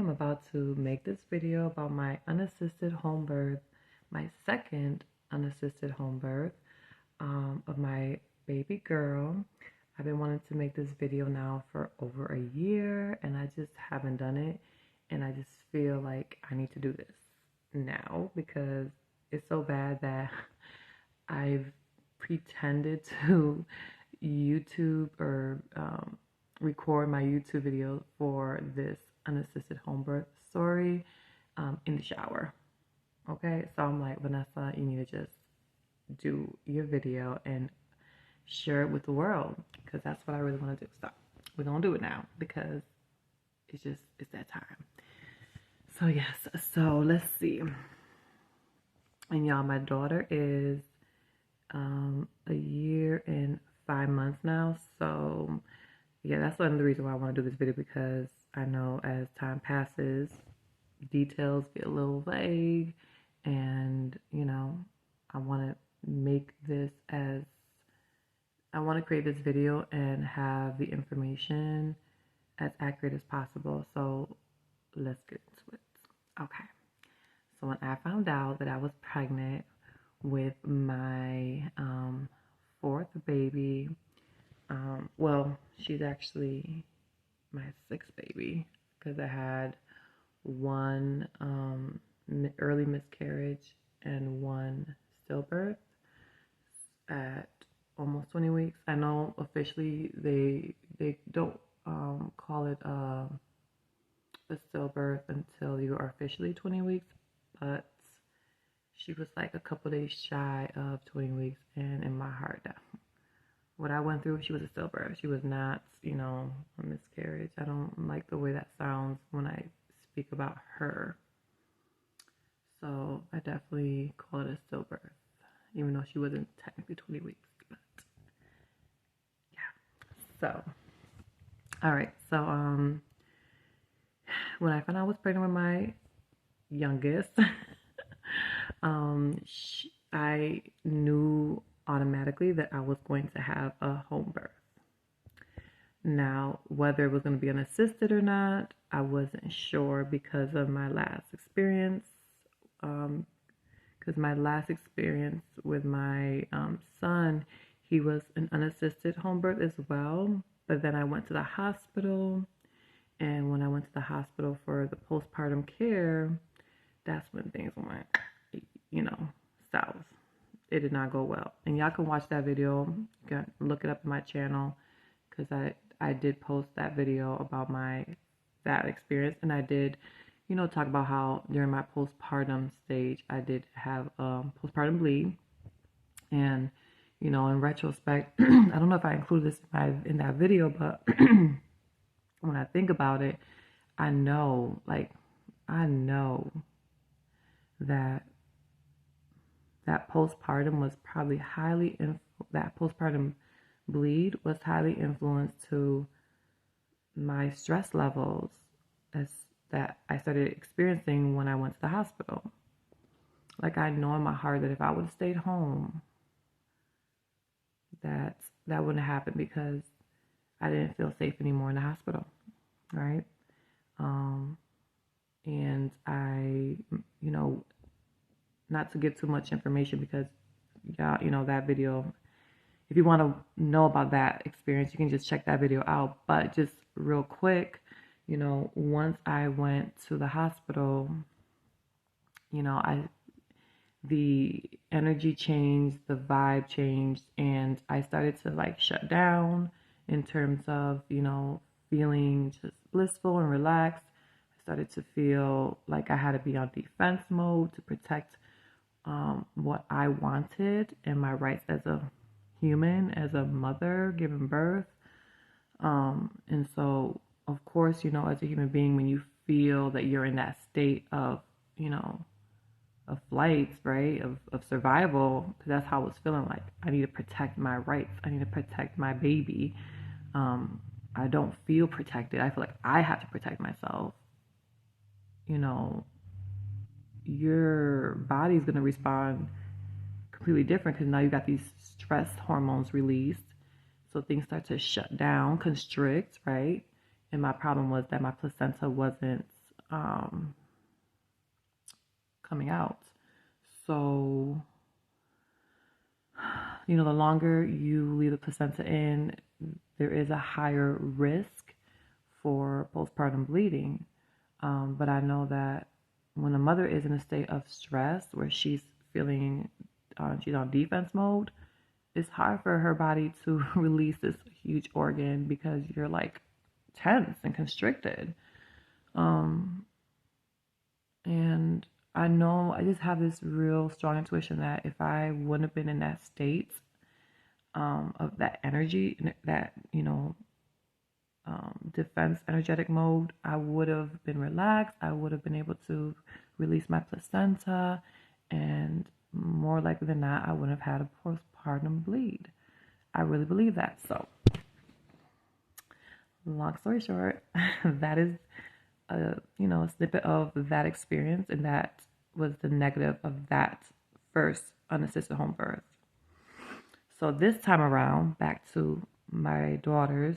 I'm about to make this video about my unassisted home birth, my second unassisted home birth of my baby girl. I've been wanting to make this video now for over a year and I just haven't done it, and I just feel like I need to do this now because it's so bad that I've pretended to YouTube or record my YouTube video for this unassisted home birth story in the shower. Okay, so I'm like, Vanessa, you need to just do your video and share it with the world because that's what I really want to do. So we're gonna do it now because it's that time. So yes, so let's see. And y'all, my daughter is a year and 5 months now. So yeah, that's one of the reasons why I want to do this video, because I know as time passes, details get a little vague, and you know, I want to create this video and have the information as accurate as possible. So let's get into it. Okay. So when I found out that I was pregnant with my fourth baby, well, she's actually my sixth baby because I had one early miscarriage and one stillbirth at almost 20 weeks. I know officially they don't call it a stillbirth until you are officially 20 weeks, but she was like a couple days shy of 20 weeks, and in my heart, what I went through, she was a stillbirth. She was not, you know, a miscarriage. I don't like the way that sounds when I speak about her. So I definitely call it a stillbirth, even though she wasn't technically 20 weeks. But yeah. So, all right. So when I found out I was pregnant with my youngest, I knew automatically that I was going to have a home birth. Now, whether it was going to be unassisted or not, I wasn't sure because of my last experience. Because my last experience with my son, he was an unassisted home birth as well. But then I went to the hospital, and when I went to the hospital for the postpartum care, that's when things went, you know, south. It did not go well. And y'all can watch that video. You can look it up on my channel because I did post that video about that experience. And I did, you know, talk about how during my postpartum stage, I did have postpartum bleed. And, you know, in retrospect, I don't know if I included this in that video, but when I think about it, I know that postpartum was probably that postpartum bleed was highly influenced to my stress levels that I started experiencing when I went to the hospital. Like, I know in my heart that if I would have stayed home, that wouldn't have happened because I didn't feel safe anymore in the hospital, right? And I, you know, not to give too much information because, yeah, you know, that video, if you want to know about that experience, you can just check that video out. But just real quick, you know, once I went to the hospital, you know, the energy changed, the vibe changed, and I started to like shut down in terms of, you know, feeling just blissful and relaxed. I started to feel like I had to be on defense mode to protect what I wanted and my rights as a human, as a mother giving birth. And so, of course, you know, as a human being, when you feel that you're in that state of, you know, of flight, right, of survival, because that's how I was feeling. Like, I need to protect my rights. I need to protect my baby. I don't feel protected. I feel like I have to protect myself. You know, your body's going to respond completely different because now you got these stress hormones released. So things start to shut down, constrict, right? And my problem was that my placenta wasn't coming out. So, the longer you leave the placenta in, there is a higher risk for postpartum bleeding. But I know that when a mother is in a state of stress where she's feeling she's on defense mode, it's hard for her body to release this huge organ because you're like tense and constricted. And I know I just have this real strong intuition that if I wouldn't have been in that state of that energy, that, defense energetic mode, I would have been relaxed. I would have been able to release my placenta, and more likely than not, I wouldn't have had a postpartum bleed. I really believe that. So, long story short, that is a snippet of that experience, and that was the negative of that first unassisted home birth. So this time around, back to my daughter's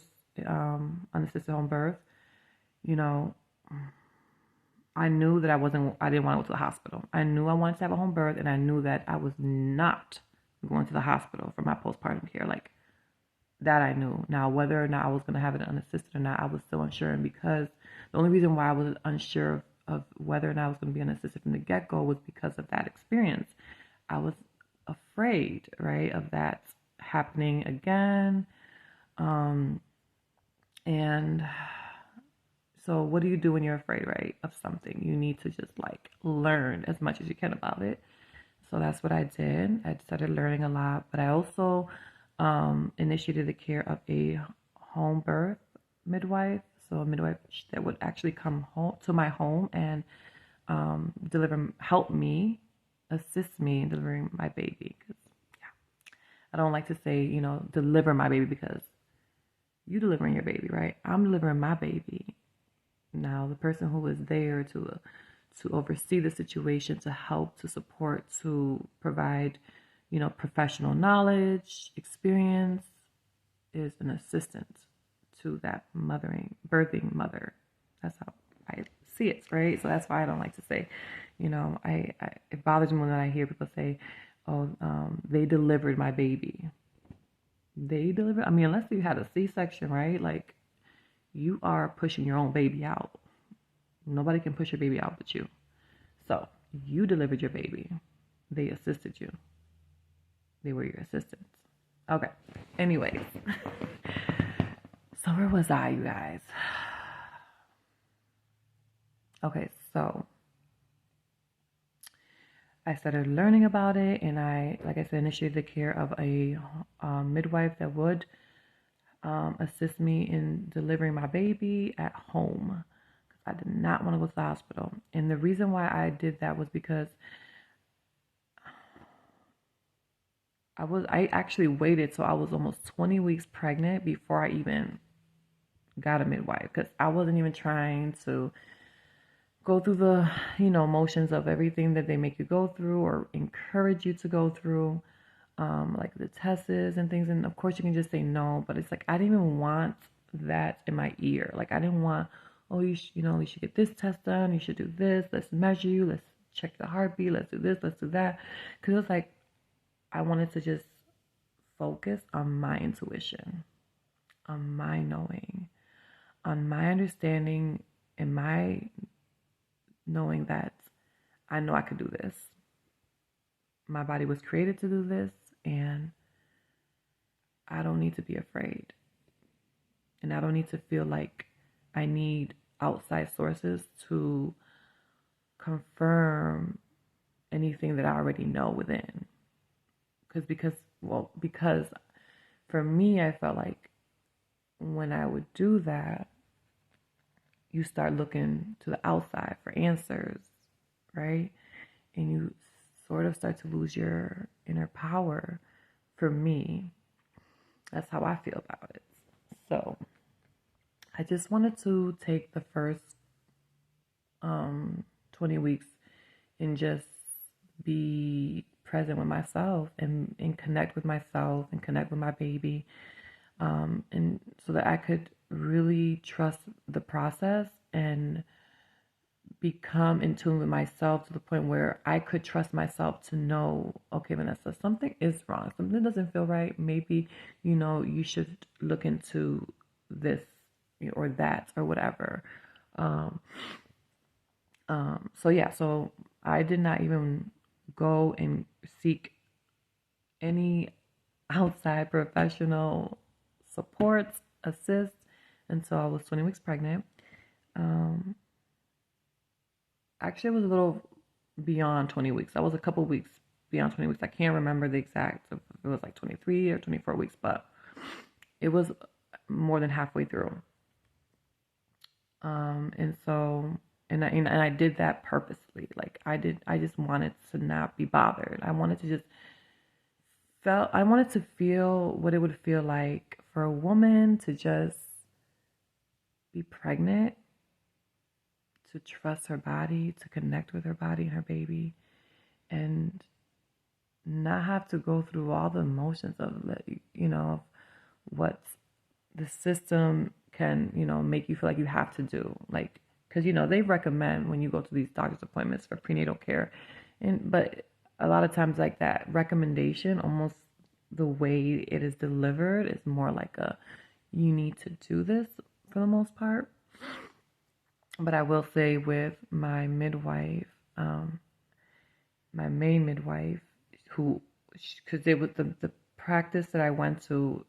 unassisted home birth, I knew that I didn't want to go to the hospital. I knew I wanted to have a home birth, and I knew that I was not going to the hospital for my postpartum care. Like, that I knew. Now, whether or not I was going to have it unassisted or not, I was still unsure. And because the only reason why I was unsure of whether or not I was going to be unassisted from the get-go was because of that experience. I was afraid, right, of that happening again. And so what do you do when you're afraid, right, of something? You need to just learn as much as you can about it. So that's what I did. I started learning a lot, but I also initiated the care of a home birth midwife. So a midwife that would actually come home to my home and help me, assist me in delivering my baby. Because I don't like to say, deliver my baby, because you delivering your baby, right? I'm delivering my baby. Now, the person who is there to oversee the situation, to help, to support, to provide, professional knowledge, experience, is an assistant to that birthing mother. That's how I see it, right? So that's why I don't like to say, it bothers me when I hear people say, oh, they delivered my baby. They delivered, unless you had a C-section, right? Like, you are pushing your own baby out. Nobody can push your baby out but you. So, you delivered your baby. They assisted you. They were your assistants. Okay. Anyways. So, where was I, you guys? Okay, so I started learning about it, and I, like I said, initiated the care of a midwife that would assist me in delivering my baby at home, because I did not want to go to the hospital. And the reason why I did that was because I actually waited till I was almost 20 weeks pregnant before I even got a midwife, because I wasn't even trying to go through the, motions of everything that they make you go through or encourage you to go through, like the tests and things. And of course you can just say no, but it's like, I didn't even want that in my ear. Like, I didn't want, oh, you should get this test done. You should do this. Let's measure you. Let's check the heartbeat. Let's do this. Let's do that. Because it was like, I wanted to just focus on my intuition, on my knowing, on my understanding, and my knowing that I know I could do this. My body was created to do this, and I don't need to be afraid. And I don't need to feel like I need outside sources to confirm anything that I already know within. Because for me, I felt like when I would do that, you start looking to the outside for answers, right? And you sort of start to lose your inner power. For me, that's how I feel about it. So I just wanted to take the first 20 weeks and just be present with myself and connect with myself and connect with my baby, and so that I could really trust the process and become in tune with myself to the point where I could trust myself to know, okay, Vanessa, something is wrong. Something doesn't feel right. Maybe, you should look into this or that or whatever. Um, so I did not even go and seek any outside professional supports, assist until I was 20 weeks pregnant. Um, Actually, it was a little beyond 20 weeks. I was a couple weeks beyond 20 weeks. I can't remember the exact, if it was like 23 or 24 weeks, but it was more than halfway through. And so, and I did that purposely. Like I just wanted to not be bothered. I wanted to feel what it would feel like for a woman to just be pregnant, to trust her body, to connect with her body and her baby, and not have to go through all the emotions of, what the system can, make you feel like you have to do. Like, because, they recommend when you go to these doctor's appointments for prenatal care. But a lot of times, like, that recommendation, almost the way it is delivered, is more like you need to do this for the most part. But I will say with my midwife, my main midwife, because it was the practice that I went to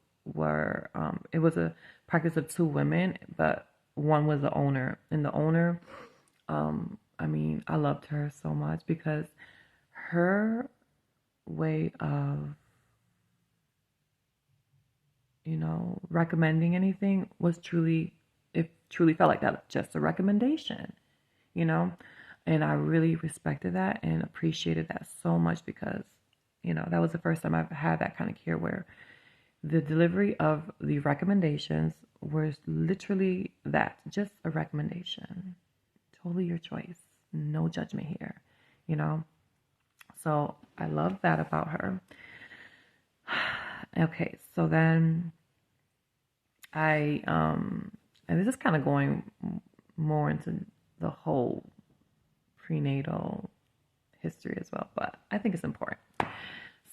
it was a practice of two women, but one was the owner. And the owner, I loved her so much because her way of, recommending anything was it truly felt like that, just a recommendation, you know? And I really respected that and appreciated that so much because, that was the first time I've had that kind of care where the delivery of the recommendations was literally that, just a recommendation. Totally your choice. No judgment here, So I love that about her. Okay, so then and this is kind of going more into the whole prenatal history as well, but I think it's important.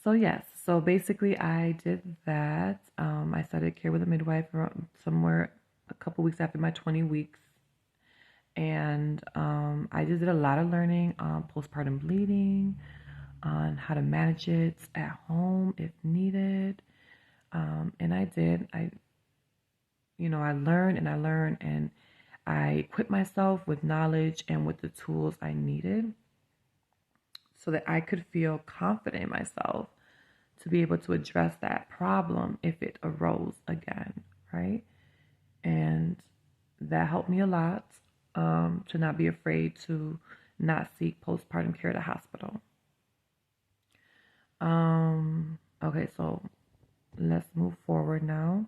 So yes, so basically I did that. I started care with a midwife somewhere a couple weeks after my 20 weeks. And I just did a lot of learning on postpartum bleeding, on how to manage it at home if needed. And I did. I learned and I equipped myself with knowledge and with the tools I needed so that I could feel confident in myself to be able to address that problem if it arose again, right? And that helped me a lot, to not be afraid to not seek postpartum care at a hospital. Okay, so let's move forward now.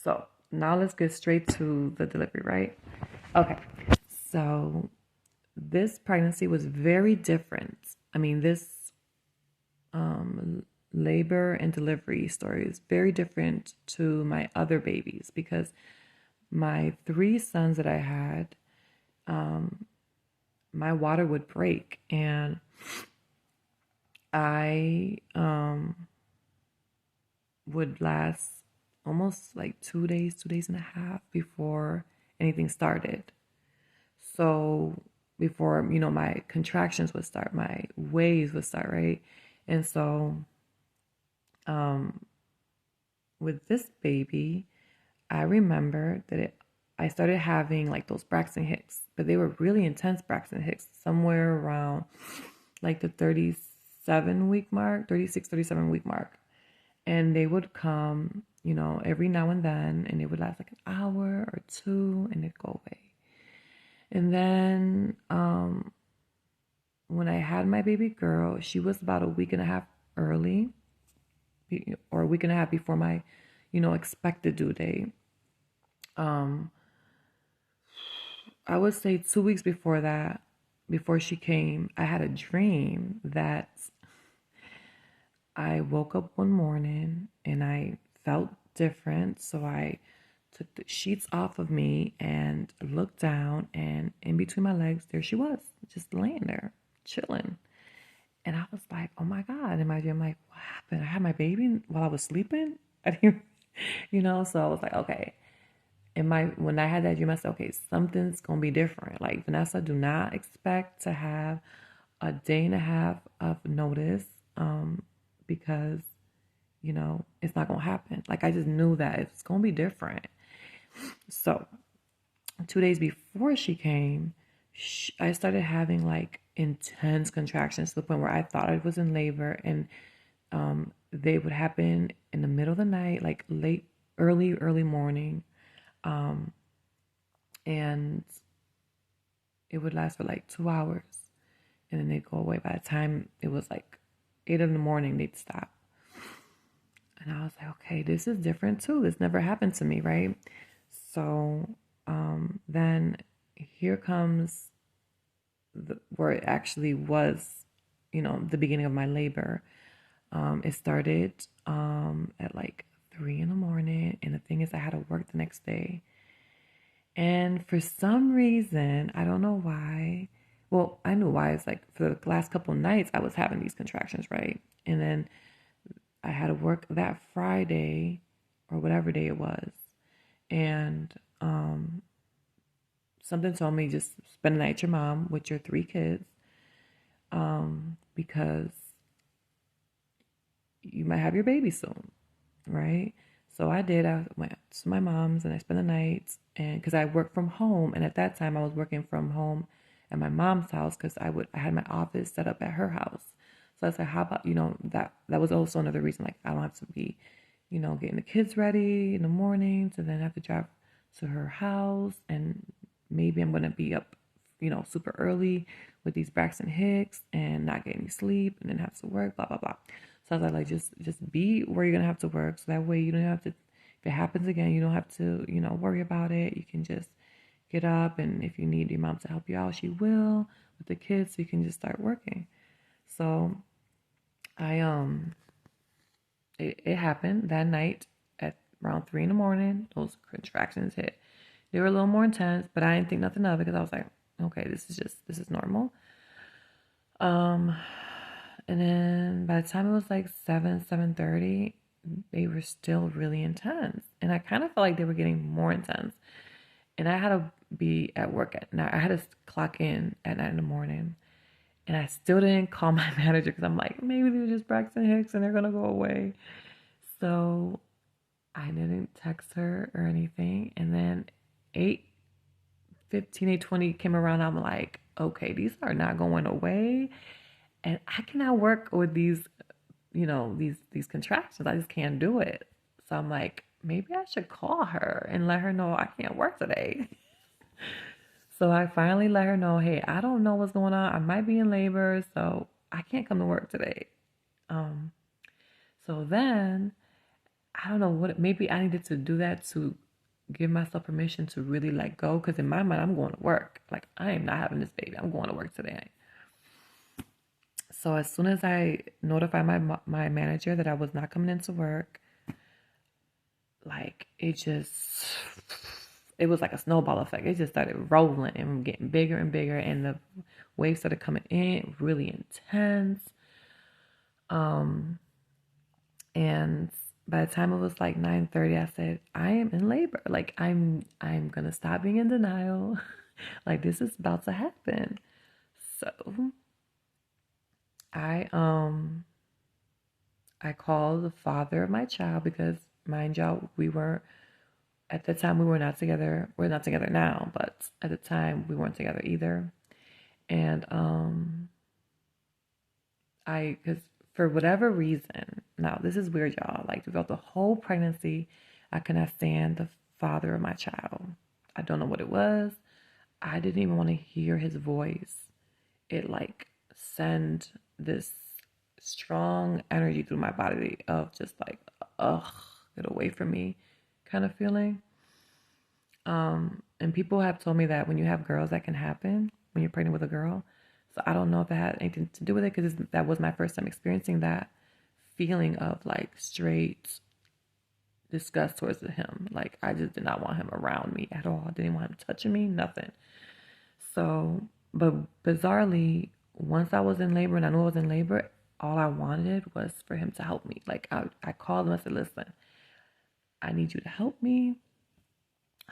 So now let's get straight to the delivery, right? Okay, so this pregnancy was very different. This labor and delivery story is very different to my other babies because my 3 sons that I had, my water would break, and I would last almost like 2 days, 2.5 days before anything started. So before, my contractions would start, my waves would start, right? And so with this baby, I remember that I started having like those Braxton Hicks, but they were really intense Braxton Hicks, somewhere around like the 37-week mark, 36, 37-week mark. And they would come, every now and then, and it would last like an hour or 2, and it'd go away. And then when I had my baby girl, she was about a week and a half early, or a week and a half before my, expected due date. I would say 2 weeks before that, before she came, I had a dream that I woke up one morning and I felt different. So I took the sheets off of me and looked down, and in between my legs, there she was, just laying there, chilling. And I was like, oh my God. In my dream, I'm like, what happened? I had my baby while I was sleeping? I didn't, so I was like, okay. When I had that dream, I said, okay, something's gonna be different. Like, Vanessa, do not expect to have a day and a half of notice, because it's not gonna happen. Like, I just knew that it's gonna be different. So 2 days before she came, I started having like intense contractions to the point where I thought I was in labor, and they would happen in the middle of the night, like late, early morning, and it would last for like 2 hours, and then they'd go away. By the time it was like 8 in the morning, they'd stop. And I was like, okay, this is different too. This never happened to me, right? So then here comes where it actually was, the beginning of my labor. It started at like 3 in the morning, and the thing is, I had to work the next day. And for some reason, I don't know why. Well, I knew why. It's like for the last couple of nights, I was having these contractions, right? And then I had to work that Friday or whatever day it was. And something told me, just spend the night with your mom with your 3 kids, because you might have your baby soon, right? So I did. I went to my mom's and I spent the night, and because I worked from home, and at that time I was working from home at my mom's house because I had my office set up at her house. So I said, how about, that was also another reason, like, I don't have to be, getting the kids ready in the morning to then have to drive to her house, and maybe I'm gonna be up, super early with these Braxton Hicks and not get any sleep, and then have to work, blah blah blah. So I was like, just be where you're gonna have to work, so that way you don't have to. If it happens again, you don't have to, worry about it. You can just get up, and if you need your mom to help you out, she will with the kids. So you can just start working. So it happened that night at around 3 in the morning. Those contractions hit. They were a little more intense, but I didn't think nothing of it because I was like, okay, this is normal. And then by the time it was like 7:30, they were still really intense. And I kind of felt like they were getting more intense. And I had to be at work at night. I had to clock in at 9 in the morning. And I still didn't call my manager because I'm like, maybe they're just Braxton Hicks and they're going to go away. So I didn't text her or anything. And then 8:15, 8:20 came around. I'm like, okay, these are not going away. And I cannot work with these, these contractions. I just can't do it. So I'm like, maybe I should call her and let her know I can't work today. So I finally let her know, hey, I don't know what's going on. I might be in labor, so I can't come to work today. So then, I don't know maybe I needed to do that to give myself permission to really let go. Because in my mind, I'm going to work. Like, I am not having this baby. I'm going to work today. So as soon as I notified my manager that I was not coming into work, like, it was like a snowball effect. It just started rolling and getting bigger and bigger, and the waves started coming in really intense. And by the time it was like 9:30, I said, I am in labor. Like, I'm gonna stop being in denial. Like, this is about to happen. So I called the father of my child because, mind y'all, at the time we were not together. We're not together now, but at the time we weren't together either. And because for whatever reason, now this is weird, y'all. Like, throughout the whole pregnancy, I could not stand the father of my child. I don't know what it was. I didn't even want to hear his voice. It like sent this strong energy through my body of just like, ugh, get away from me kind of feeling. And people have told me that when you have girls, that can happen when you're pregnant with a girl. So I don't know if that had anything to do with it, because that was my first time experiencing that feeling of like straight disgust towards him. Like, I just did not want him around me at all. I didn't want him touching me, nothing. So, but bizarrely, once I was in labor and I knew I was in labor, all I wanted was for him to help me. Like, I called him, I said, listen, I need you to help me.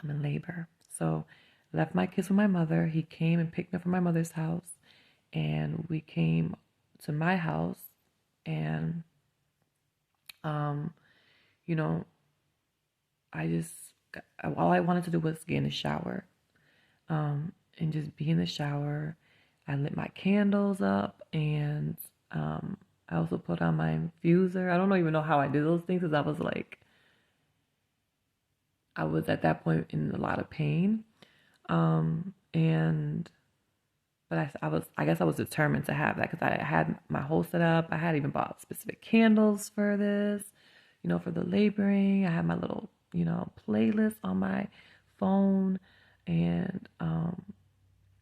I'm in labor. So, left my kids with my mother. He came and picked me up from my mother's house, and we came to my house, and you know, all I wanted to do was get in the shower, and just be in the shower. I lit my candles up, and I also put on my infuser. I don't even know how I did those things, because I was at that point in a lot of pain. And but I guess I was determined to have that, because I had my whole setup. I had even bought specific candles for this, for the laboring. I had my little, playlist on my phone, and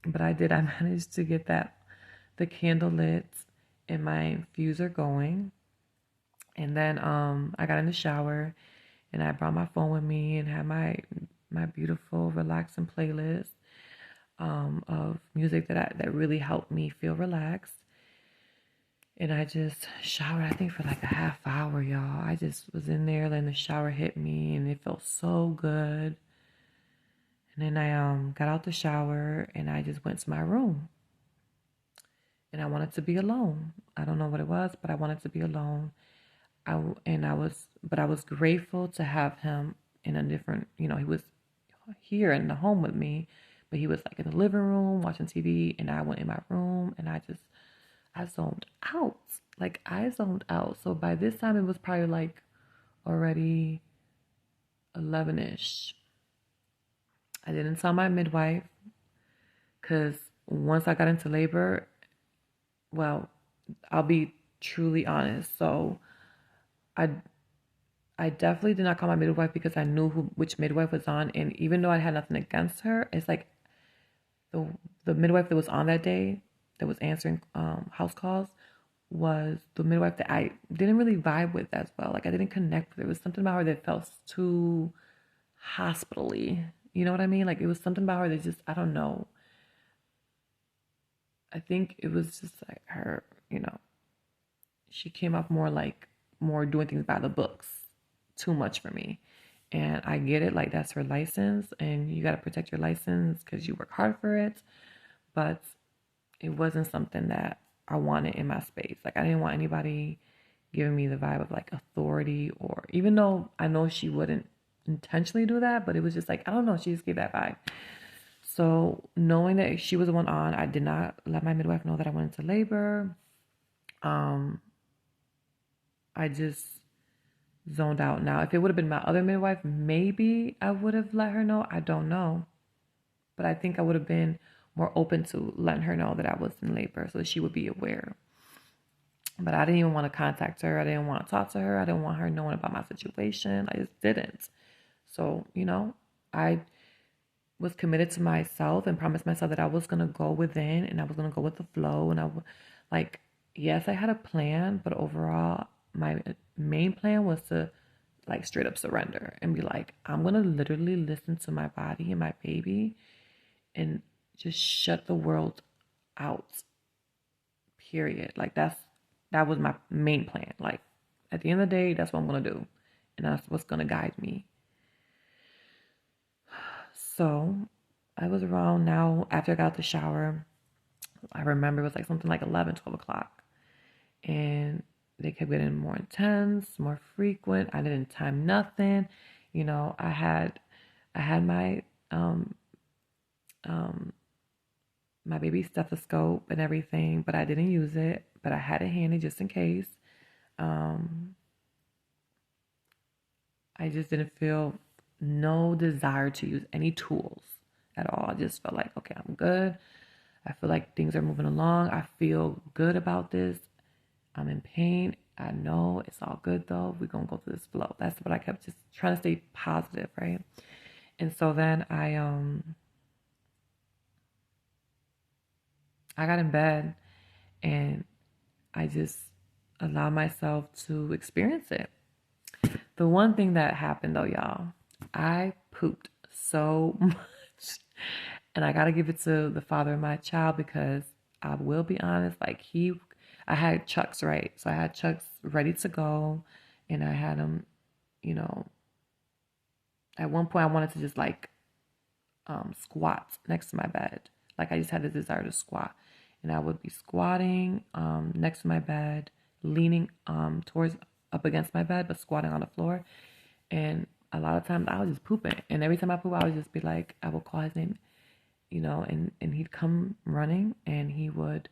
but I managed to get the candle lit and my infuser going. And then I got in the shower, and I brought my phone with me and had my beautiful relaxing playlist of music that really helped me feel relaxed. And I just showered, I think, for like a half hour, y'all. I just was in there letting the shower hit me, and it felt so good. And then I got out the shower, and I just went to my room. And I wanted to be alone. I don't know what it was, but I wanted to be alone. I was grateful to have him in a different, he was here in the home with me, but he was like in the living room watching TV, and I went in my room, and I zoned out. Like, I zoned out. So by this time, it was probably like already 11-ish. I didn't tell my midwife, because once I got into labor, well, I'll be truly honest. So I definitely did not call my midwife, because I knew which midwife was on. And even though I had nothing against her, it's like the midwife that was on that day, that was answering house calls, was the midwife that I didn't really vibe with as well. Like, I didn't connect with her. It was something about her that felt too hospital-y. You know what I mean? Like, it was something about her that just, I don't know. I think it was just like her, she came off more doing things by the books. Too much for me. And I get it, like, that's her license, and you got to protect your license because you work hard for it. But it wasn't something that I wanted in my space. Like, I didn't want anybody giving me the vibe of like authority, or even though I know she wouldn't intentionally do that, but it was just like, I don't know, she just gave that vibe. So knowing that she was the one on, I did not let my midwife know that I went into labor. I just zoned out. Now, if it would have been my other midwife, maybe I would have let her know. I don't know. But I think I would have been more open to letting her know that I was in labor, so that she would be aware. But I didn't even want to contact her. I didn't want to talk to her. I didn't want her knowing about my situation. I just didn't. So, I was committed to myself and promised myself that I was going to go within, and I was going to go with the flow. And yes, I had a plan, but overall, my main plan was to like straight up surrender and be like, I'm going to literally listen to my body and my baby and just shut the world out. Period. Like, that was my main plan. Like, at the end of the day, that's what I'm going to do. And that's what's going to guide me. So I was around now, after I got out the shower, I remember it was like something like 11, 12 o'clock. And they kept getting more intense, more frequent. I didn't time nothing. I had my my baby's stethoscope and everything, but I didn't use it. But I had it handy just in case. I just didn't feel no desire to use any tools at all. I just felt like, okay, I'm good. I feel like things are moving along. I feel good about this. I'm in pain. I know it's all good though. We're going to go through this flow. That's what I kept just trying to stay positive, right? And so then I got in bed, and I just allowed myself to experience it. The one thing that happened though, y'all, I pooped so much. And I got to give it to the father of my child because I will be honest, like I had chucks, right? So I had chucks ready to go and I had them, you know, at one point I wanted to just like squat next to my bed. Like I just had the desire to squat. And I would be squatting next to my bed, leaning towards up against my bed, but squatting on the floor. And a lot of times I was just pooping. And every time I poop, I would just be like, I would call his name, and he'd come running and he would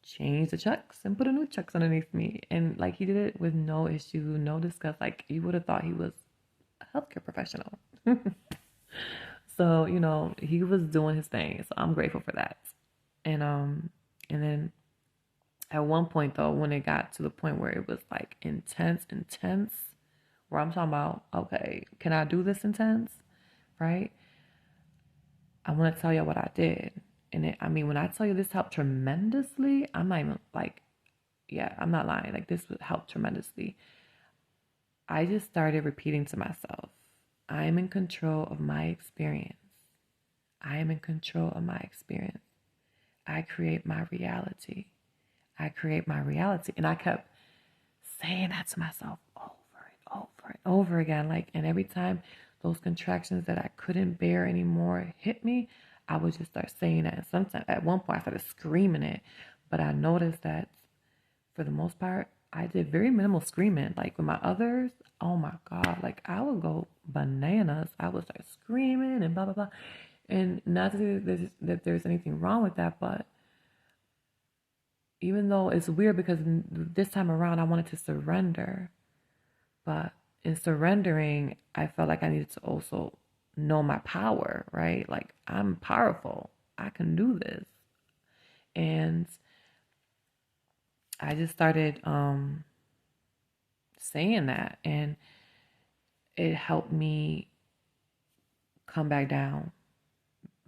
change the chucks and put a new chucks underneath me. And like he did it with no issue, no disgust. Like you would have thought he was a healthcare professional. So, he was doing his thing. So I'm grateful for that. And then at one point though, when it got to the point where it was like intense, where I'm talking about, okay, can I do this intense? Right? I want to tell you what I did. And when I tell you this helped tremendously, I'm not even like, yeah, I'm not lying. Like this would help tremendously. I just started repeating to myself, I am in control of my experience. I am in control of my experience. I create my reality. I create my reality. And I kept saying that to myself over and over and over again. Like, and every time those contractions that I couldn't bear anymore hit me, I would just start saying that. And sometimes at one point I started screaming it. But I noticed that for the most part, I did very minimal screaming. Like with my others, oh my God, like I would go bananas. I would start screaming and blah, blah, blah. And not that there's anything wrong with that, but even though it's weird because this time around I wanted to surrender, but in surrendering, I felt like I needed to also know my power, right? Like I'm powerful. I can do this. And I just started saying that, and it helped me come back down,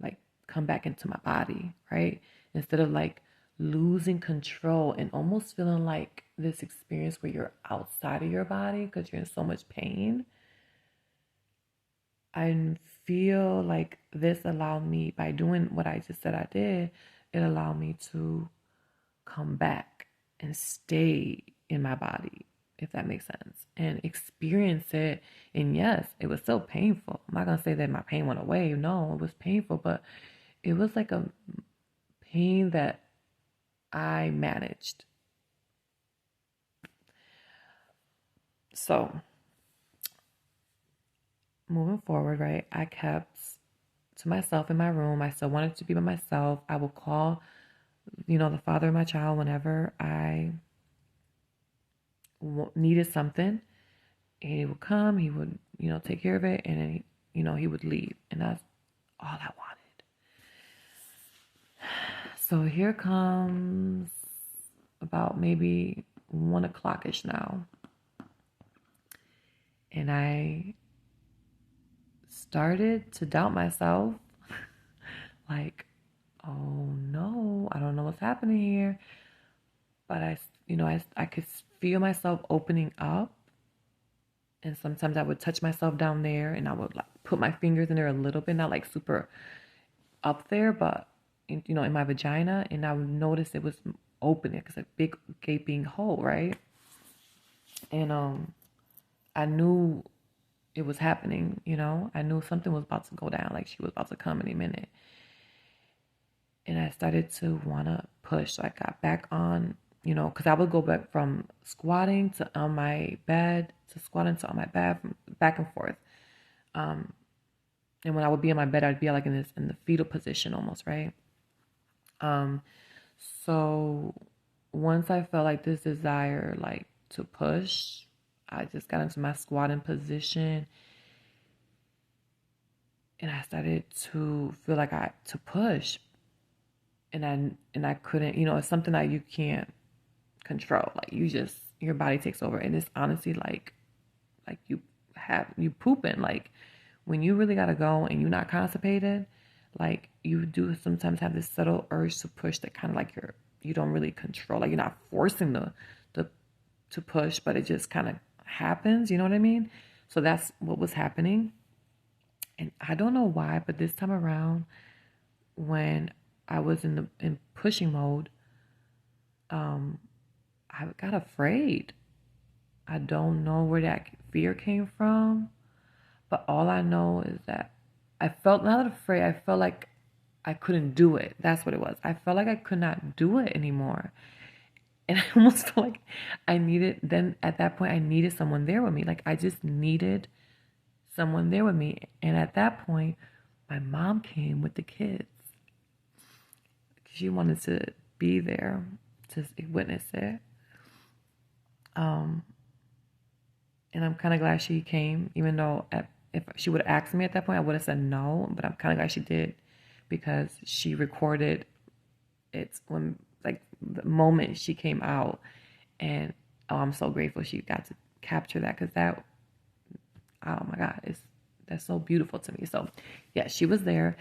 like come back into my body, right? Instead of like losing control and almost feeling like this experience where you're outside of your body because you're in so much pain. I feel like this allowed me, by doing what I just said I did, it allowed me to come back and stay in my body, if that makes sense, and experience it. And yes, it was still painful. I'm not going to say that my pain went away. No, it was painful, but it was like a pain that I managed. So moving forward, right, I kept to myself in my room. I still wanted to be by myself. I would call, the father of my child whenever I needed something. He would come, he would, take care of it, and then, he would leave. And that's all I wanted. So here comes about maybe 1 o'clock-ish now. And I started to doubt myself. Like, oh no, I don't know what's happening here. But I could feel myself opening up. And sometimes I would touch myself down there and I would like put my fingers in there a little bit, not like super up there, but in my vagina. And I would notice it was opening because a big gaping hole, right? And I knew it was happening, I knew something was about to go down, like she was about to come any minute. And I started to want to push. So I got back on, because I would go back from squatting to on my bed to squatting to on my bed, back and forth. And when I would be in my bed, I'd be like in the fetal position almost, right? So once I felt like this desire, like to push, I just got into my squatting position and I started to feel like to push. And I couldn't, it's something that you can't control. Like your body takes over. And it's honestly like you pooping. Like when you really gotta go and you're not constipated, like you do sometimes have this subtle urge to push that kind of like you don't really control. Like you're not forcing to push, but it just kind of happens. You know what I mean? So that's what was happening. And I don't know why, but this time around, when I was in pushing mode, I got afraid. I don't know where that fear came from, but all I know is that I felt not afraid. I felt like I couldn't do it. That's what it was. I felt like I could not do it anymore. And I almost felt like then at that point, I needed someone there with me. Like I just needed someone there with me. And at that point, my mom came with the kids. She wanted to be there to witness it. And I'm kind of glad she came, even though if she would have asked me at that point, I would have said no. But I'm kind of glad she did, because she recorded it when, like, the moment she came out. And I'm so grateful she got to capture that, because that, oh my God, that's so beautiful to me. So yeah, she was there.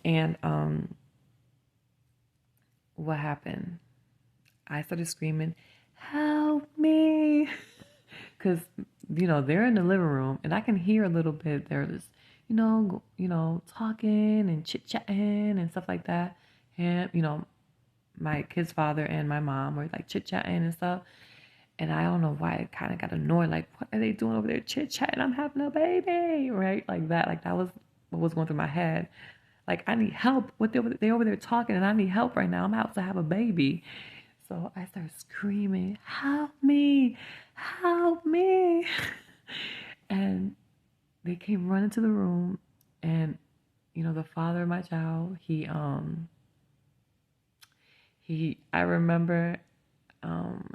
And what happened? I started screaming, "Help me!" Because they're in the living room, and I can hear a little bit. They're just talking and chit chatting and stuff like that. And my kid's father and my mom were like chit chatting and stuff. And I don't know why I kind of got annoyed. Like, what are they doing over there chit chatting? I'm having a baby, right? Like that. Like that was what was going through my head. Like, I need help. What they over there talking, and I need help right now. I'm about to have a baby. So I started screaming, "Help me! Help me!" And they came running to the room, and the father of my child, I remember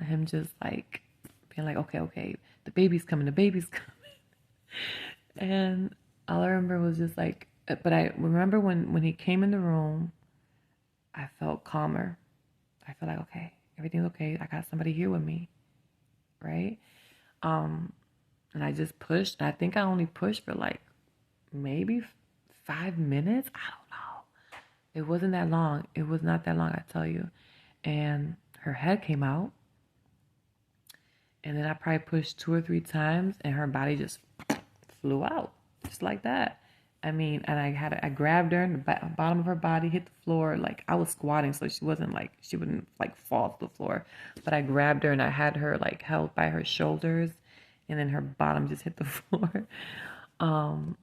him just like being like, okay, the baby's coming, the baby's coming. And all I remember was just like, but I remember when he came in the room, I felt calmer. I felt like, okay, everything's okay. I got somebody here with me, right? And I just pushed. I think I only pushed for like maybe 5 minutes. I don't know. It wasn't that long. It was not that long, I tell you. And her head came out. And then I probably pushed 2 or 3 times, and her body just flew out, just like that. I mean, and I grabbed her, and the bottom of her body hit the floor. Like, I was squatting, so she wouldn't like fall to the floor. But I grabbed her, and I had her like held by her shoulders, and then her bottom just hit the floor. And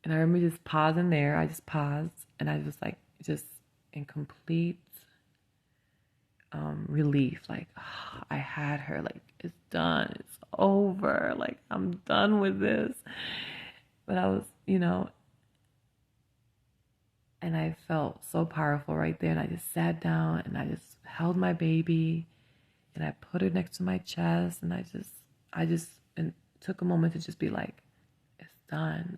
I remember just pausing there. I just paused, and I was like, just in complete relief. Like, oh, I had her. Like, it's done. It's over. Like, I'm done with this. But I was, and I felt so powerful right there. And I just sat down, and I just held my baby, and I put her next to my chest, and I just and took a moment to just be like, it's done.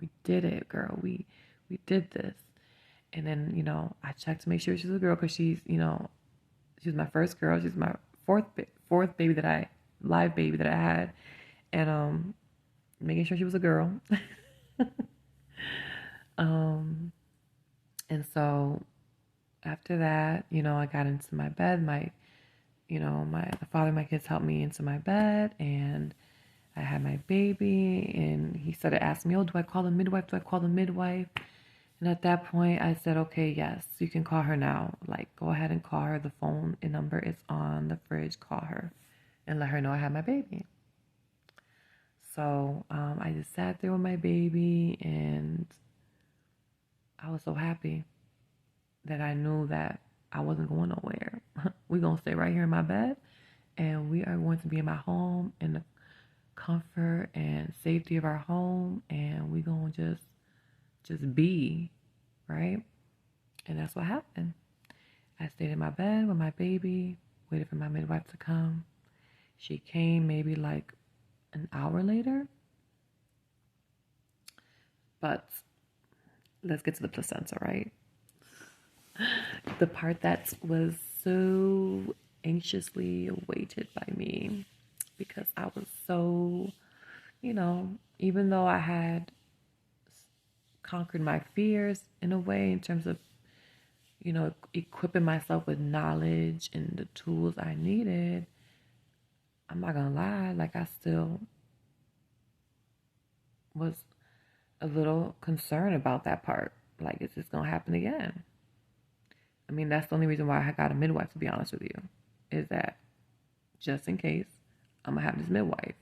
We did it, girl. We did this. And then, I checked to make sure she's a girl, because she's my first girl. She's my fourth baby live baby that I had. And making sure she was a girl. And so after that, I got into my bed. The father of my kids helped me into my bed, and I had my baby, and he started asking me, "Oh, do I call the midwife? Do I call the midwife?" And at that point, I said, "Okay, yes, you can call her now. Like, go ahead and call her. The phone and number is on the fridge. Call her and let her know I had my baby." So I just sat there with my baby, and I was so happy that I knew that I wasn't going nowhere. We're going to stay right here in my bed, and we are going to be in my home in the comfort and safety of our home, and we're going to just be, right? And that's what happened. I stayed in my bed with my baby, waited for my midwife to come. She came maybe like an hour later. But let's get to the placenta, right? The part that was so anxiously awaited by me, because I was so, even though I had conquered my fears in a way, in terms of, equipping myself with knowledge and the tools I needed, I'm not gonna lie, like I still was a little concerned about that part. Like, is this going to happen again? I mean, that's the only reason why I got a midwife, to be honest with you, is that just in case I'm going to have this midwife,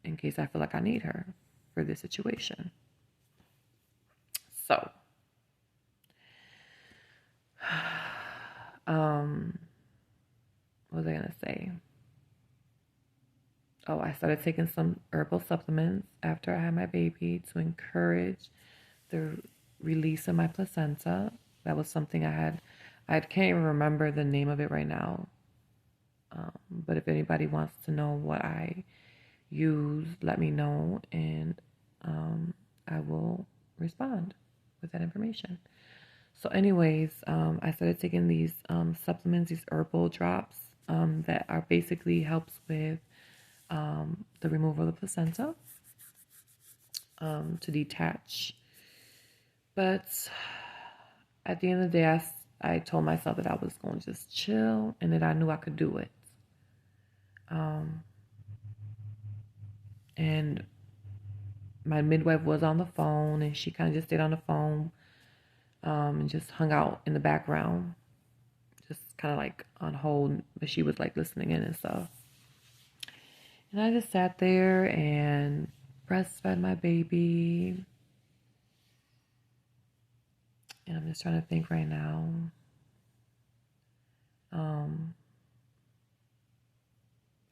in case I feel like I need her for this situation. So, what was I going to say? Oh, I started taking some herbal supplements after I had my baby to encourage the release of my placenta. That was something I can't even remember the name of it right now. But if anybody wants to know what I use, let me know, and I will respond with that information. So anyways, I started taking these supplements, these herbal drops that are basically helps with the removal of the placenta to detach. But at the end of the day, I told myself that I was going to just chill and that I knew I could do it. And my midwife was on the phone, and she kind of just stayed on the phone and just hung out in the background, just kind of like on hold, but she was like listening in and stuff. And I just sat there and breastfed my baby. And I'm just trying to think right now.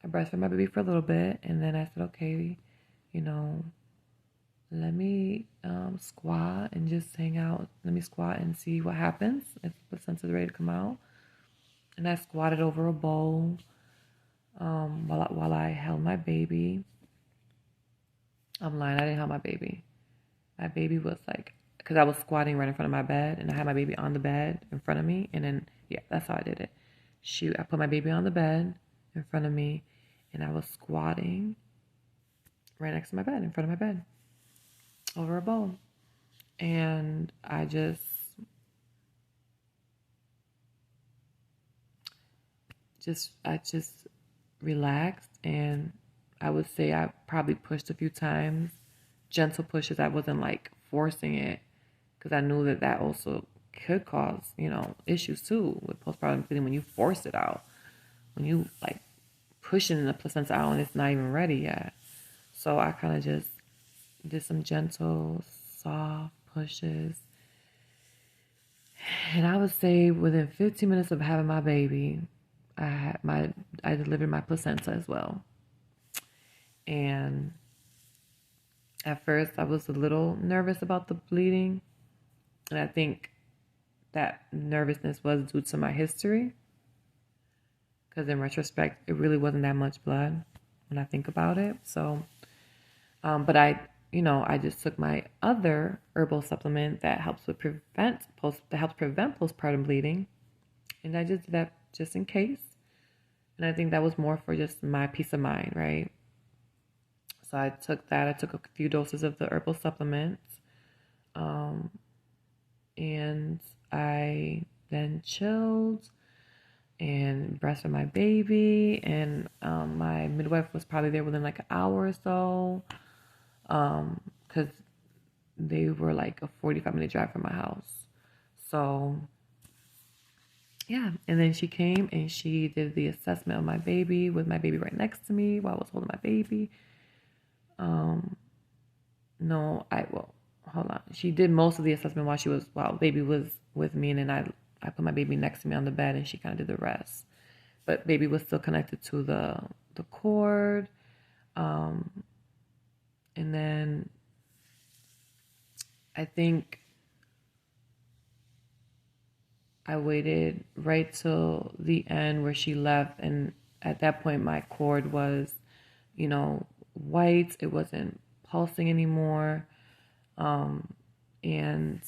I breastfed my baby for a little bit, and then I said, okay, let me squat and just hang out. Let me squat and see what happens if the placenta is ready to come out. And I squatted over a bowl while I held my baby. I'm lying, I didn't hold my baby. My baby was like, because I was squatting right in front of my bed, and I had my baby on the bed in front of me, and then, yeah, that's how I did it. I put my baby on the bed in front of me, and I was squatting right next to my bed, in front of my bed, over a bowl. And I just relaxed, and I would say I probably pushed a few times, gentle pushes. I wasn't like forcing it, because I knew that also could cause, issues too with postpartum bleeding when you force it out, when you like pushing the placenta out and it's not even ready yet. So I kind of just did some gentle, soft pushes. And I would say within 15 minutes of having my baby, I delivered my placenta as well. And at first I was a little nervous about the bleeding. And I think that nervousness was due to my history. Because in retrospect, it really wasn't that much blood when I think about it. So, but I just took my other herbal supplement that helps prevent postpartum bleeding, and I just did that just in case. And I think that was more for just my peace of mind, right? So I took that. I took a few doses of the herbal supplements, and I then chilled and breastfed my baby, and my midwife was probably there within like an hour or so, because they were like a 45-minute drive from my house. So yeah, and then she came and she did the assessment of my baby with my baby right next to me while I was holding my baby. Hold on. She did most of the assessment while baby was with me, and then I put my baby next to me on the bed, and she kind of did the rest. But baby was still connected to the cord. And then I think I waited right till the end where she left, and at that point my cord was, white. It wasn't pulsing anymore. And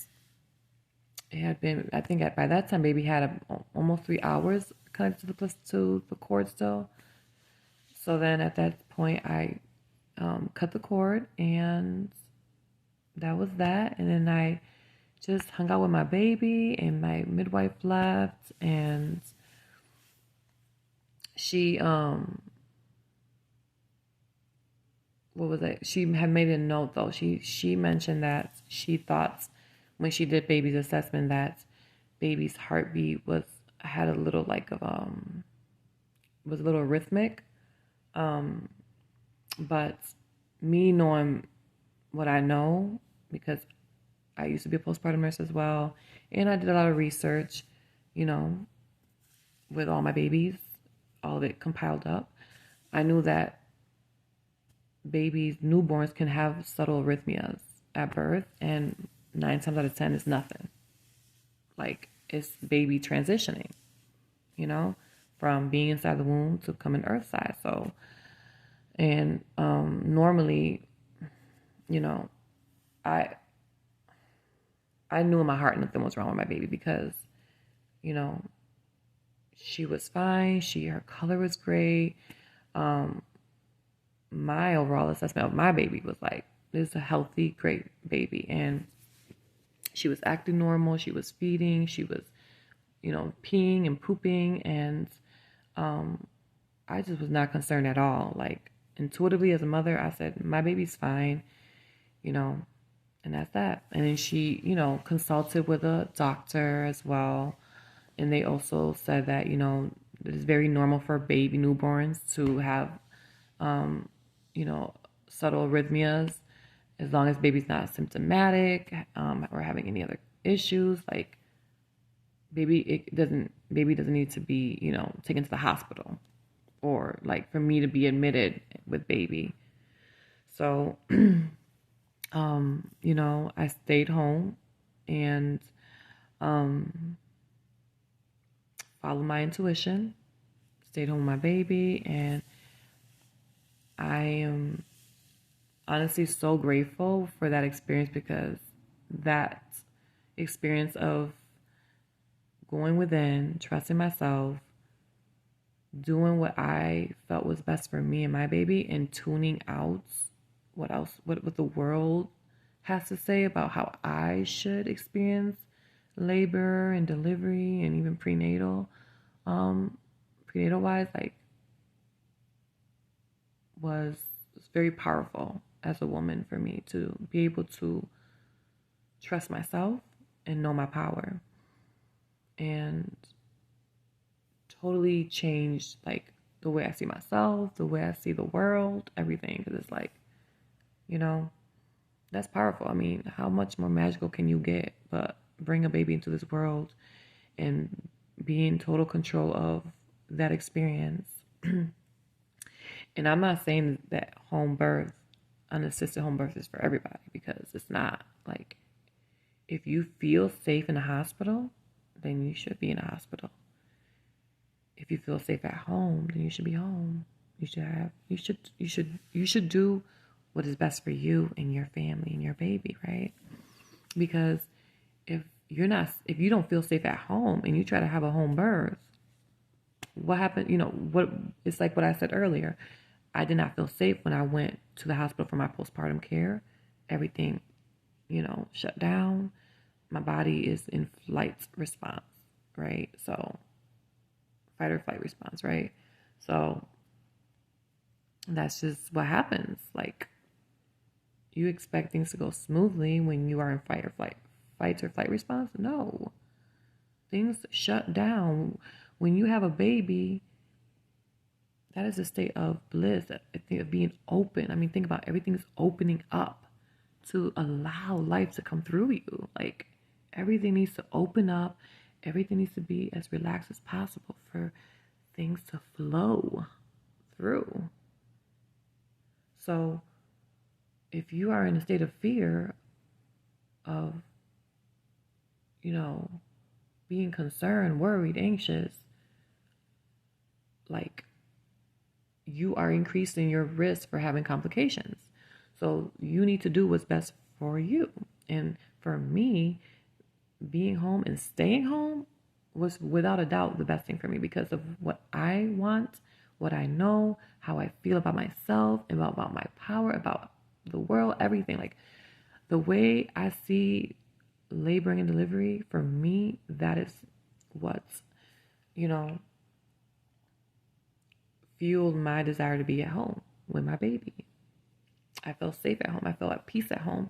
it had been, I think by that time, baby had almost 3 hours connected to the cord still. So then at that point, I cut the cord, and that was that. And then I just hung out with my baby, and my midwife left, and she what was it? She had made a note though. She mentioned that she thought when she did baby's assessment that baby's heartbeat had a little like of was a little rhythmic. Um, but me knowing what I know, because I used to be a postpartum nurse as well, and I did a lot of research, you know, with all my babies, all of it compiled up. I knew that babies, newborns can have subtle arrhythmias at birth, and 9 times out of 10 is nothing. Like, it's baby transitioning, you know, from being inside the womb to coming earthside. So, and normally, you know, I knew in my heart nothing was wrong with my baby because, you know, she was fine. Her color was great. My overall assessment of my baby was like, this is a healthy, great baby. And she was acting normal. She was feeding. She was, you know, peeing and pooping. And I just was not concerned at all. Like, intuitively as a mother, I said, my baby's fine, you know, and that's that. And then she, you know, consulted with a doctor as well. And they also said that, you know, it is very normal for baby newborns to have, you know, subtle arrhythmias as long as baby's not symptomatic or having any other issues. Like, baby doesn't need to be, you know, taken to the hospital or like for me to be admitted with baby. So, you know, I stayed home and followed my intuition, stayed home with my baby, and I am honestly so grateful for that experience because that experience of going within, trusting myself, doing what I felt was best for me and my baby, and tuning out what the world has to say about how I should experience labor and delivery and even prenatal wise, like, was very powerful as a woman for me to be able to trust myself and know my power, and totally changed like the way I see myself, the way I see the world, everything. Because it's like, you know, that's powerful. I mean, how much more magical can you get but bring a baby into this world and be in total control of that experience? And I'm not saying that home birth, unassisted home birth is for everybody, because it's not. Like, if you feel safe in a hospital, then you should be in a hospital. If you feel safe at home, then you should be home. You should do what is best for you and your family and your baby, right? Because if you don't feel safe at home and you try to have a home birth, what happened? You know, it's like what I said earlier. I did not feel safe when I went to the hospital for my postpartum care. Everything, you know, shut down. My body is in flight response, right? So, fight or flight response, right? So, that's just what happens. Like, you expect things to go smoothly when you are in fight or flight response? No. Things shut down. When you have a baby, that is a state of bliss, a thing of being open. I mean, think about everything's opening up to allow life to come through you. Like, everything needs to open up. Everything needs to be as relaxed as possible for things to flow through. So, if you are in a state of fear of, you know, being concerned, worried, anxious, like, you are increasing your risk for having complications. So you need to do what's best for you. And for me, being home and staying home was without a doubt the best thing for me because of what I want, what I know, how I feel about myself, about my power, about the world, everything. Like, the way I see laboring and delivery, for me, that is what's, you know, fueled my desire to be at home with my baby. I feel safe at home. I feel at peace at home.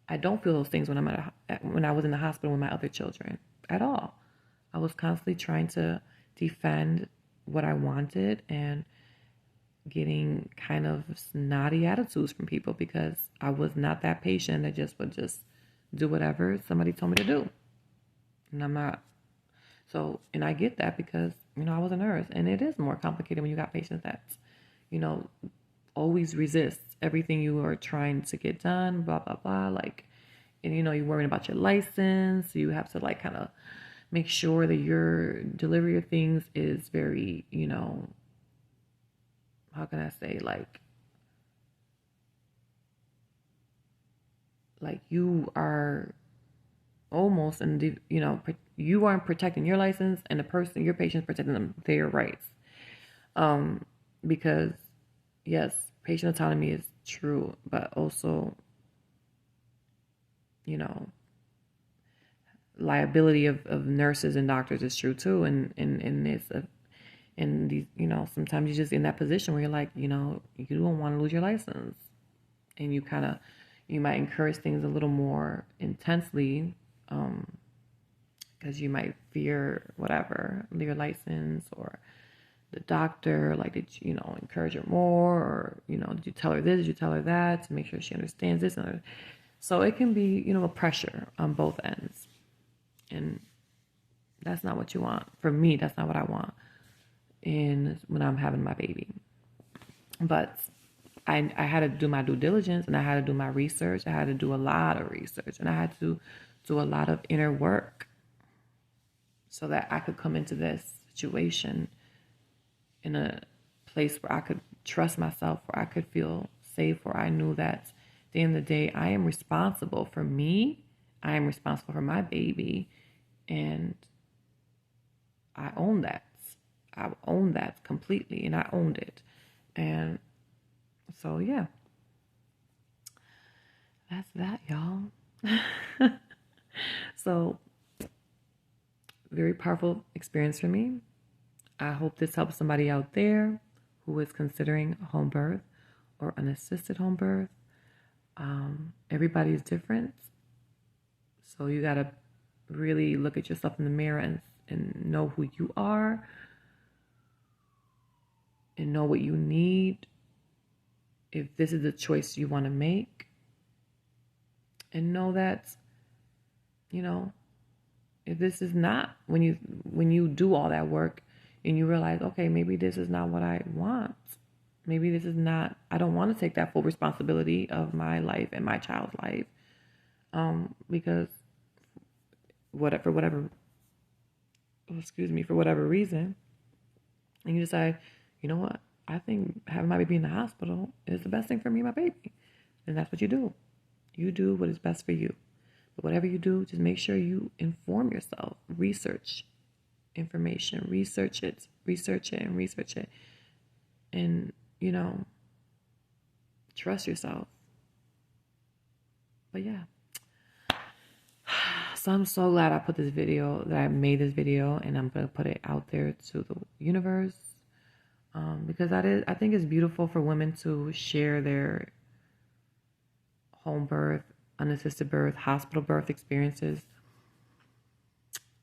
I don't feel those things when when I was in the hospital with my other children at all. I was constantly trying to defend what I wanted and getting kind of snotty attitudes from people because I was not that patient that just would just do whatever somebody told me to do. And I'm not. So, and I get that because, I was a nurse, and it is more complicated when you got patients that, you know, always resist everything you are trying to get done, blah, blah, blah. Like, and you're worrying about your license. So you have to like kind of make sure that your delivery of things is very, how can I say, like you are almost in you aren't protecting your license, and your patient's protecting their rights. Because yes, patient autonomy is true, but also, liability of nurses and doctors is true too. And it's and these, sometimes you're just in that position where you're like, you don't want to lose your license, and you might encourage things a little more intensely, because you might fear whatever, your license or the doctor. Like, did you, encourage her more, or did you tell her this, did you tell her that, to make sure she understands this and so it can be, a pressure on both ends, and that's not what you want. For me, that's not what I want when I'm having my baby. But I had to do my due diligence, and I had to do my research. I had to do a lot of research, and I had to do a lot of inner work so that I could come into this situation in a place where I could trust myself, where I could feel safe, where I knew that at the end of the day, I am responsible for me. I am responsible for my baby, and I own that. I own that completely, and I owned it. And so, yeah, that's that, y'all. So, very powerful experience for me. I hope this helps somebody out there who is considering home birth or unassisted home birth. Everybody is different. So you got to really look at yourself in the mirror and know who you are and know what you need, if this is the choice you want to make. And know that, if this is not, when you do all that work and you realize, okay, maybe this is not what I want. Maybe this is not, I don't want to take that full responsibility of my life and my child's life. Because for whatever reason, and you decide, you know what, I think having my baby in the hospital is the best thing for me and my baby. And that's what you do. You do what is best for you. But whatever you do, just make sure you inform yourself, research information, research it, and, trust yourself. But yeah. So I'm so glad that I made this video, and I'm going to put it out there to the universe, because I think it's beautiful for women to share their home birth, unassisted birth, hospital birth experiences,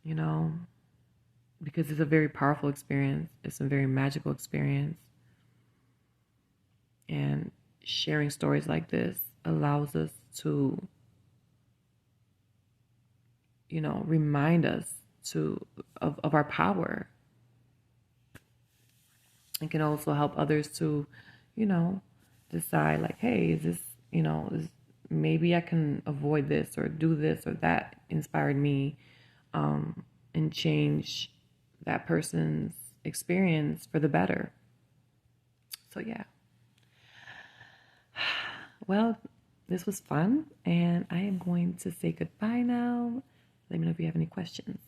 because it's a very powerful experience. It's a very magical experience. And sharing stories like this allows us to, remind us of our power. It can also help others to, decide like, hey, is this, maybe I can avoid this or do this or that inspired me, and change that person's experience for the better. So yeah. Well, this was fun, and I am going to say goodbye now. Let me know if you have any questions.